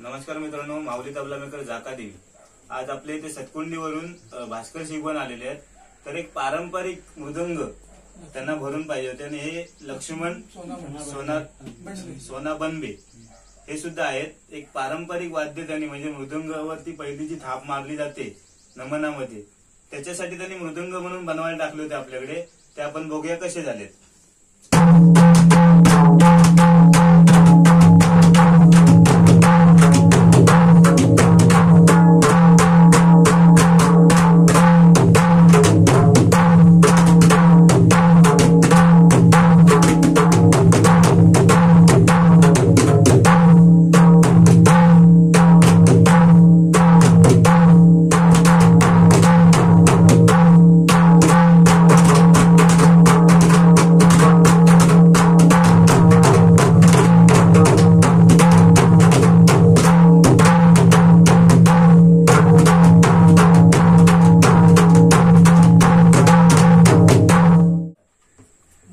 नमस्कार मित्रांनो, माऊली तबला मेकर जाकादेवी आज आपल्या इथे सतकुंडीवरून भास्कर शिकवण आलेले आहेत। तर एक पारंपरिक मृदंग त्यांना भरून पाहिजे होते आणि हे लक्ष्मण सोना बनबे हे सुद्धा आहेत। एक पारंपरिक वाद्य त्यांनी म्हणजे मृदंगावरती पहिली जी थाप मारली जाते नमनामध्ये, त्याच्यासाठी त्यांनी मृदंग म्हणून बनवायला टाकले होते आपल्याकडे। ते आपण बघूया कसे झालेत।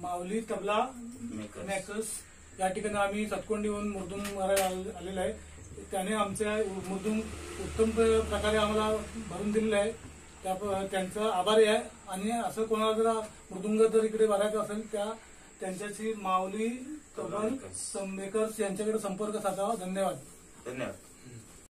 माऊली तबला मेकर्स या ठिकाणी आम्ही सतकुंडीवरून मृदुंग मारायला आलेलो आहे। त्याने आमच्या मृदुंग उत्तम प्रकारे आम्हाला भरून दिलेला आहे, त्यांचा आभारी आहे। आणि असं कोणाला जर मृदुंग जर इकडे भरायचा असेल त्यांच्याशी माऊली तबला मेकर्स यांच्याकडे संपर्क साधावा। धन्यवाद।